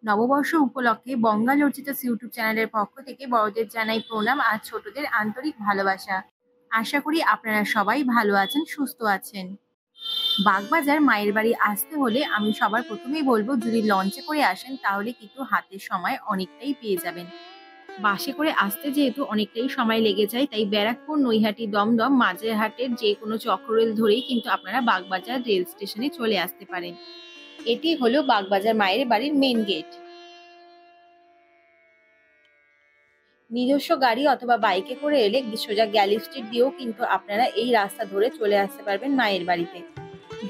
নববর্ষ উপলক্ষে বঙ্গাল অর্চিতাস ইউটিউব চ্যানেলের পক্ষ থেকে বড়দের জানাই প্রণাম আর ছোটদের আন্তরিক ভালোবাসা। আশা করি আপনারা সবাই ভালো আছেন, সুস্থ আছেন। বাগবাজার মায়ের বাড়ি আসতে হলে আমি সবার প্রথমেই বলবো, যদি লঞ্চে করে আসেন তাহলে কিন্তু হাতের সময় অনেকটাই পেয়ে যাবেন। বাসে করে আসতে যেহেতু অনেকটাই সময় লেগে যায়, তাই ব্যারাকপুর, নৈহাটি, দমদম, মাঝেরহাটের যে কোনো চক্ররেল ধরেই কিন্তু আপনারা বাগবাজার রেল স্টেশনে চলে আসতে পারেন। এটি হলো বাগবাজার মায়ের বাড়ির মেন গেট। নিজস্ব গাড়ি অথবা বাইকে করে এলে সোজা গ্যালি স্ট্রিট দিয়েও কিন্তু আপনারা এই রাস্তা ধরে চলে আসতে পারবেন মায়ের বাড়িতে।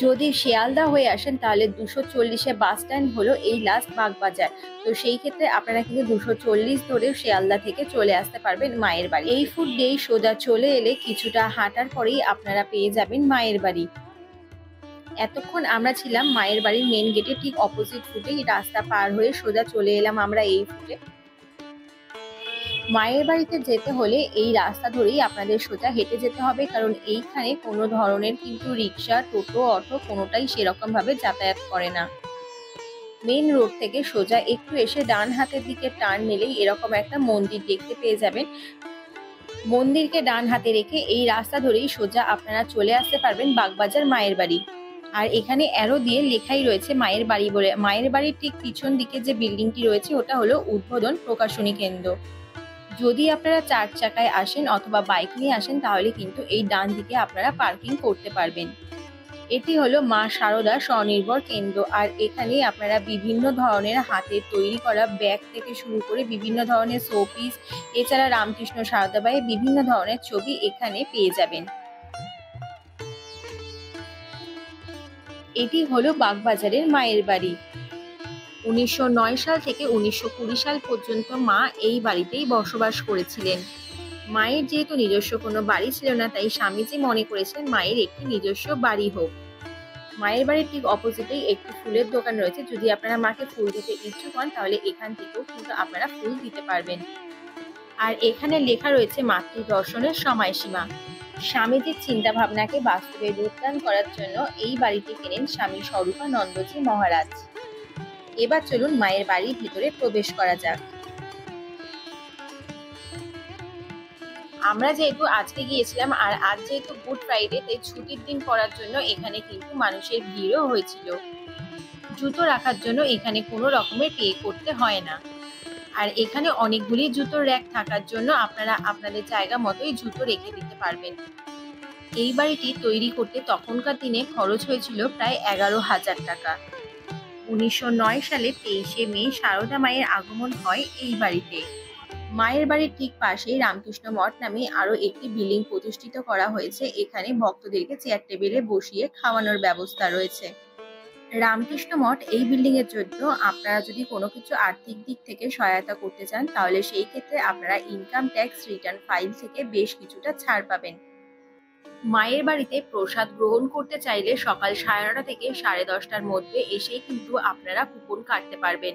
যদি শিয়ালদা হয়ে আসেন তাহলে 240-এ বাস স্ট্যান্ড হলো এই লাস্ট বাগবাজার। তো সেই ক্ষেত্রে আপনারা কিন্তু 240 ধরে শিয়ালদা থেকে চলে আসতে পারবেন মায়ের বাড়ি। এই ফুট দিয়েই সোজা চলে এলে কিছুটা হাঁটার পরেই আপনারা পেয়ে যাবেন মায়ের বাড়ি। এতক্ষণ আমরা ছিলাম মায়ের বাড়ির মেন গেটে ঠিক অপোজিট ফুটেই, রাস্তা পার হয়ে সোজা চলে এলাম আমরা এই ফুটে। মায়ের বাড়িতে যেতে হলে এই রাস্তা ধরেই আপনাদের সোজা হেঁটে যেতে হবে, কারণ এইখানে কোনো ধরনের কিন্তু রিক্সা, টোটো, অটো কোনোটাই সেরকম ভাবে যাতায়াত করে না। মেন রোড থেকে সোজা একটু এসে ডান হাতের দিকে টার্ন নিলেই এরকম একটা মন্দির দেখতে পেয়ে যাবেন। মন্দিরকে ডান হাতে রেখে এই রাস্তা ধরেই সোজা আপনারা চলে আসতে পারবেন বাগবাজার মায়ের বাড়ি। আর এখানে অ্যারো দিয়ে লেখাই রয়েছে মায়ের বাড়ি বলে। মায়ের বাড়ির ঠিক পিছন দিকে যে বিল্ডিংটি রয়েছে ওটা হলো উদ্বোধন প্রকাশনী কেন্দ্র। যদি আপনারা 4 চাকায় আসেন অথবা বাইক নিয়ে আসেন তাহলে কিন্তু এই ডান দিকে আপনারা পার্কিং করতে পারবেন। এটি হলো মা শারদা স্বনির্ভর কেন্দ্র। আর এখানে আপনারা বিভিন্ন ধরনের হাতের তৈরি করা ব্যাগ থেকে শুরু করে বিভিন্ন ধরনের শোপিস, এছাড়া রামকৃষ্ণ সারদাবাইয়ের বিভিন্ন ধরনের ছবি এখানে পেয়ে যাবেন। এটি হলো বাগবাজারের মায়ের বাড়ি। 1909 সাল থেকে 1920 সাল পর্যন্ত মা এই বাড়িতেই বসবাস করেছিলেন। মায়ের যেহেতু নিজস্ব কোনো বাড়ি ছিল না, তাই স্বামীজি মনে করেছিলেন মায়ের একটি নিজস্ব বাড়ি হোক। মায়ের বাড়ির ঠিক অপোজিটেই একটি ফুলের দোকান রয়েছে। যদি আপনারা মাকে ফুল দিতে ইচ্ছুক হন তাহলে এখান থেকেও কিন্তু আপনারা ফুল দিতে পারবেন। আর এখানে লেখা রয়েছে মাতৃ দর্শনের সময়সীমা। স্বামীজির চিন্তা ভাবনাকে বাস্তবে রূপদান করার জন্য এই বাড়িটি কেনেন স্বামী স্বরূপানন্দজি মহারাজ। এবার চলুন মায়ের বাড়ির ভিতরে প্রবেশ করা যাক। আমরা যেহেতু আজকে গিয়েছিলাম আর আজ যেহেতু গুড ফ্রাইডে, তাই ছুটির দিন পড়ার জন্য এখানে কিন্তু মানুষের ভিড়ও হয়েছিল। জুতো রাখার জন্য এখানে কোনো রকমের পে করতে হয় না। আর এখানে অনেকগুলি জুতোর র্যাক থাকার জন্য আপনারা আপনাদের জায়গা মতোই জুতো রেখে দিতে পারবেন। এই বাড়িটি তৈরি করতে তখনকার দিনে খরচ হয়েছিল প্রায় 11,000 টাকা। 1909 সালে 23শে মে শারদা মায়ের আগমন হয় এই বাড়িতে। মায়ের বাড়ির ঠিক পাশেই রামকৃষ্ণ মঠ নামে আরো একটি বিল্ডিং প্রতিষ্ঠিত করা হয়েছে। এখানে ভক্তদেরকে চেয়ার টেবিলে বসিয়ে খাওয়ানোর ব্যবস্থা রয়েছে। রামকৃষ্ণ মঠ এই বিল্ডিং এর জন্য আপনারা যদি কোনো কিছু আর্থিক দিক থেকে সহায়তা করতে চান তাহলে সেই ক্ষেত্রে আপনারা ইনকাম ট্যাক্স রিটার্ন ফাইল থেকে বেশ কিছুটা ছাড় পাবেন। মায়ের বাড়িতে প্রসাদ গ্রহণ করতে চাইলে সকাল 9:30 থেকে 10:30টার মধ্যে এসে কিন্তু আপনারা কুপন কাটতে পারবেন।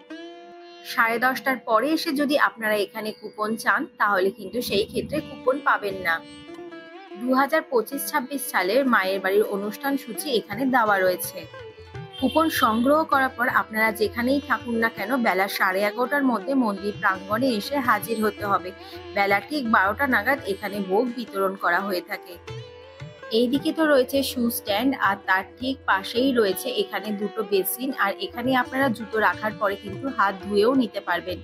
10:30টার পরে এসে যদি আপনারা এখানে কুপন চান তাহলে কিন্তু সেই ক্ষেত্রে কুপন পাবেন না। 2025-26 সালের মায়ের বাড়ির অনুষ্ঠান সূচি এখানে দেওয়া রয়েছে। কুপন সংগ্রহ করার পর আপনারা যেখানেই থাকুন না কেন বেলা 11:30টার মধ্যে মন্দির প্রাঙ্গণে এসে হাজির হতে হবে। বেলা ঠিক 12টা নাগাদ এখানে ভোগ বিতরণ করা হয়ে থাকে। এইদিকে তো রয়েছে শু স্ট্যান্ড আর তার ঠিক পাশেই রয়েছে এখানে দুটো বেসিন। আর এখানে আপনারা জুতো রাখার পরে কিন্তু হাত ধুয়েও নিতে পারবেন।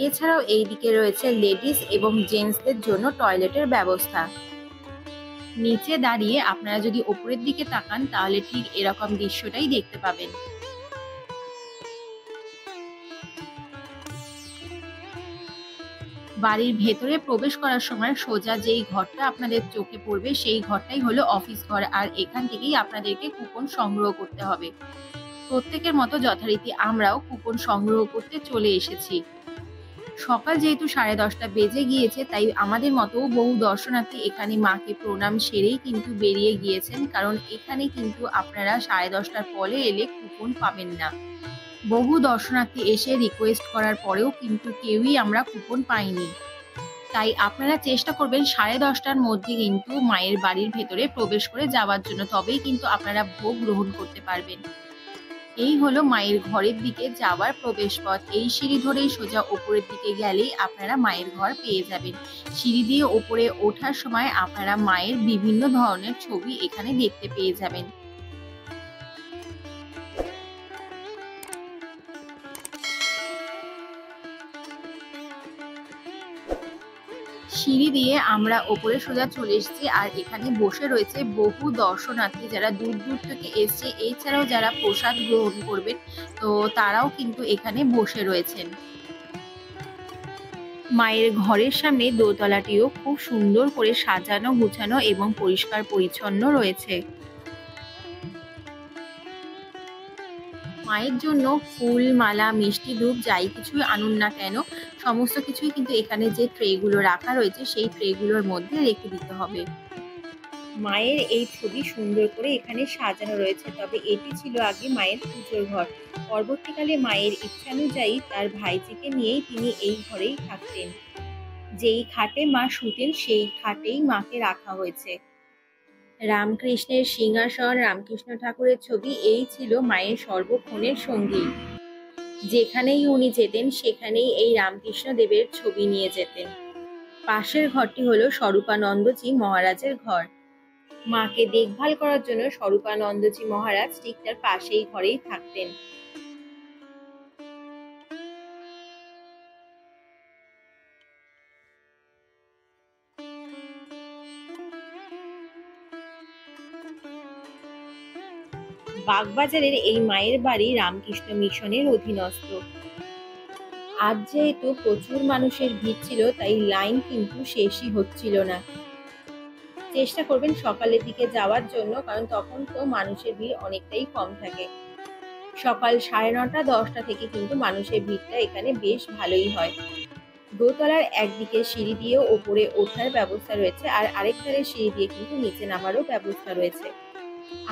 এছাড়াও এইদিকে রয়েছে লেডিস এবং জেন্টসদের জন্য টয়লেটের ব্যবস্থা। নিচে দাঁড়িয়ে আপনারা যদি ওপরের দিকে তাকান তাহলে ঠিক এরকম দৃশ্যটাই দেখতে পাবেন। বাড়ির ভেতরে প্রবেশ করার সময় সোজা যেই ঘরটা আপনাদের চোখে পড়বে সেই ঘরটাই হলো অফিস ঘর। আর এখান থেকেই আপনাদেরকে কুপন সংগ্রহ করতে হবে। প্রত্যেকের মতো যথারীতি আমরাও কুপন সংগ্রহ করতে চলে এসেছি। সকাল যেহেতু 10:30টা বেজে গিয়েছে, তাই আমাদের মতো বহু দর্শনার্থী এখানে মাকে প্রণাম সেরেই কিন্তু বেরিয়ে গিয়েছেন, কারণ এখানে কিন্তু আপনারা 10:30টার পরে এলে কুপন পাবেন না। বহু দর্শনার্থী এসে রিকোয়েস্ট করার পরেও কিন্তু কেউই আমরা কুপন পাইনি। তাই আপনারা চেষ্টা করবেন 10:30টার মধ্যে কিন্তু মায়ের বাড়ির ভেতরে প্রবেশ করে যাওয়ার জন্য, তবেই কিন্তু আপনারা ভোগ গ্রহণ করতে পারবেন। এই হলো মায়ের ঘরের দিকে যাওয়ার প্রবেশপথ। এই সিঁড়ি ধরেই সোজা ওপরের দিকে গেলেই আপনারা মায়ের ঘর পেয়ে যাবেন। সিঁড়ি দিয়ে ওপরে ওঠার সময় আপনারা মায়ের বিভিন্ন ধরনের ছবি এখানে দেখতে পেয়ে যাবেন। সিঁড়ি দিয়ে আমরা ওপরে সোজা চলে এসেছি, আর এখানে বসে রয়েছে বহু দর্শনার্থী যারা দূর দূর থেকে এসছে। এছাড়াও যারা প্রসাদ গ্রহণ করবেন, তো তারাও কিন্তু এখানে বসে রয়েছেন। মায়ের ঘরের সামনে দোতলাটিও খুব সুন্দর করে সাজানো গুছানো এবং পরিষ্কার পরিচ্ছন্ন রয়েছে। মায়ের জন্য ফুল, মালা, মিষ্টি, ধূপ যাই কিছুই আনুন না কেন, সমস্ত কিছুই কিন্তু এখানে যে ট্রেগুলো রাখা রয়েছে সেই ট্রেগুলোর মধ্যে রেখে দিতে হবে। মায়ের এই ছবি সুন্দর করে এখানে সাজানো রয়েছে, তবে এটি ছিল আগে মায়ের পুজোর ঘর। পরবর্তীকালে মায়ের ইচ্ছানুযায়ী তার ভাইজিকে নিয়েই তিনি এই ঘরেই থাকতেন। যেই খাটে মা শুতেন সেই খাটেই মাকে রাখা হয়েছে। রামকৃষ্ণের সিংহাসন, রামকৃষ্ণ ঠাকুরের ছবি এই ছিল মায়ের সর্বক্ষণের সঙ্গী। যেখানেই উনি যেতেন সেখানেই এই রামকৃষ্ণ দেবের ছবি নিয়ে যেতেন। পাশের ঘরটি হলো স্বরূপানন্দজি মহারাজের ঘর। মাকে দেখভাল করার জন্য স্বরূপানন্দজি মহারাজ ঠিক তার পাশেই ঘরেই থাকতেন। বাগবাজারের এই মায়ের বাড়ি রামকৃষ্ণ মিশনের অধীনস্থ। আজ যেহেতু প্রচুর মানুষের ভিড় ছিল, তাই লাইন কিন্তু শেষই হচ্ছিল না। চেষ্টা করবেন সকালের দিকে যাওয়ার জন্য, কারণ তখন তো মানুষের ভিড় অনেকটাই কম থাকে। সকাল 9:30 10টা থেকে কিন্তু মানুষের ভিড়টা এখানে বেশ ভালোই হয়। দোতলার একদিকে সিঁড়ি দিয়ে ওপরে ওঠার ব্যবস্থা রয়েছে, আর আরেক ধারে সিঁড়ি দিয়ে কিন্তু নিচে নামারও ব্যবস্থা রয়েছে।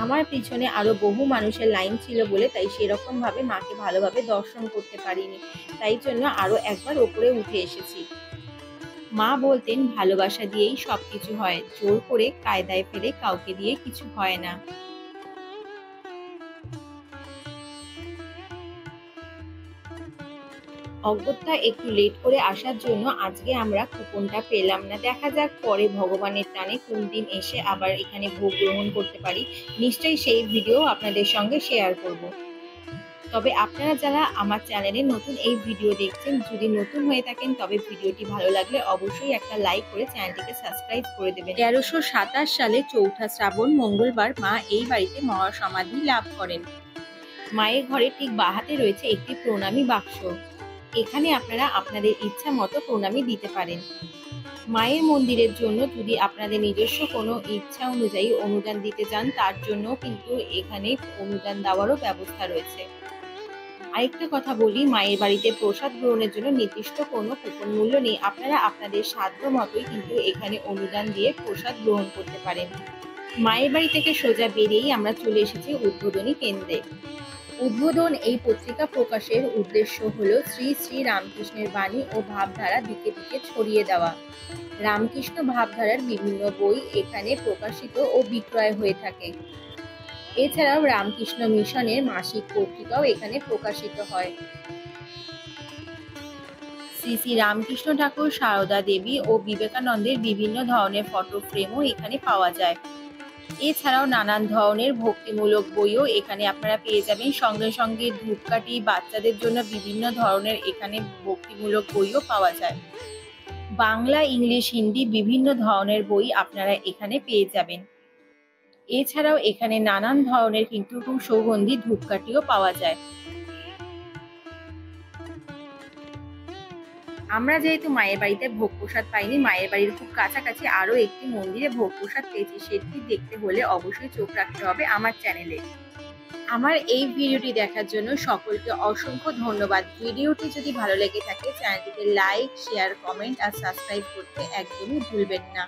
আমার পিছনে আরো বহু মানুষের লাইন ছিল বলে তাই সেরকম ভাবে মাকে ভালোভাবে দর্শন করতে পারিনি, তাই জন্য আরো একবার ওপরে উঠে এসেছি। মা বলতেন ভালোবাসা দিয়েই সবকিছু হয়, জোর করে কায়দায় ফেলে কাউকে দিয়ে কিছু হয় না। অগত্যা একটু লেট করে আসার জন্য আজকে আমরা কুপনটা পেলাম না। দেখা যাক পরে ভগবানের টানে কোন দিন এসে আবার এখানে ভোগ গ্রহণ করতে পারি। নিশ্চয়ই সেই ভিডিও আপনাদের সঙ্গে শেয়ার করব। তবে আপনারা যারা আমার চ্যানেলে নতুন এই ভিডিও দেখছেন, যদি নতুন হয়ে থাকেন তবে ভিডিওটি ভালো লাগলে অবশ্যই একটা লাইক করে চ্যানেলটিকে সাবস্ক্রাইব করে দেবেন। 1327 সালে 4ঠা শ্রাবণ মঙ্গলবার মা এই বাড়িতে মহাসমাধি লাভ করেন। মায়ের ঘরে ঠিক বাহাতে রয়েছে একটি প্রণামী বাক্স। এখানে আপনারা আপনাদের ইচ্ছা মতো প্রণামী দিতে পারেন। মায়ের মন্দিরের জন্য যদি আপনাদের নিজস্ব কোনো ইচ্ছা অনুযায়ী অনুদান দিতে চান, তার জন্য কিন্তু এখানে অনুদান দেওয়ারও ব্যবস্থা রয়েছে। আরেকটা কথা বলি, মায়ের বাড়িতে প্রসাদ গ্রহণের জন্য নির্দিষ্ট কোনো কুপন মূল্য নেই। আপনারা আপনাদের সাধ্য মতোই কিন্তু এখানে অনুদান দিয়ে প্রসাদ গ্রহণ করতে পারেন। মায়ের বাড়ি থেকে সোজা বেরিয়েই আমরা চলে এসেছি উদ্বোধনী কেন্দ্রে। উদ্বোধন এই পত্রিকা প্রকাশের উদ্দেশ্য হলো শ্রী শ্রী রামকৃষ্ণের বাণী ও ভাবধারা দিকে দিকে ছড়িয়ে দেওয়া। রামকৃষ্ণ ভাবধারার বিভিন্ন বই এখানে প্রকাশিত ও বিক্রয় হয়ে থাকে। এছাড়াও রামকৃষ্ণ মিশনের মাসিক পত্রিকাও এখানে প্রকাশিত হয়। শ্রী শ্রী রামকৃষ্ণ ঠাকুর, সারদা দেবী ও বিবেকানন্দের বিভিন্ন ধরনের ফটো ফ্রেমও এখানে পাওয়া যায়। এছাড়াও নানান ধরনের ভক্তিমূলক বইও এখানে আপনারা পেয়ে যাবেন। সঙ্গে সঙ্গে ধূপকাঠি, বাচ্চাদের জন্য বিভিন্ন ধরনের এখানে ভক্তিমূলক বইও পাওয়া যায়। বাংলা, ইংলিশ, হিন্দি বিভিন্ন ধরনের বই আপনারা এখানে পেয়ে যাবেন। এছাড়াও এখানে নানান ধরনের কিন্তু সুগন্ধি ধূপকাঠিও পাওয়া যায়। আমরা যেহেতু মায়ের বাড়িতে ভোগ প্রসাদ পাইনি, মায়ের বাড়ির খুব কাছাকাছি আরো একটি মন্দিরে ভোগ প্রসাদ পেয়েছি। সেটি দেখতে হলে অবশ্যই চোখ রাখতে হবে আমার চ্যানেলে। আমার এই ভিডিওটি দেখার জন্য সকলকে অসংখ্য ধন্যবাদ। ভিডিওটি যদি ভালো লেগে থাকে চ্যানেলটিকে লাইক, শেয়ার, কমেন্ট আর সাবস্ক্রাইব করতে একদমই ভুলবেন না।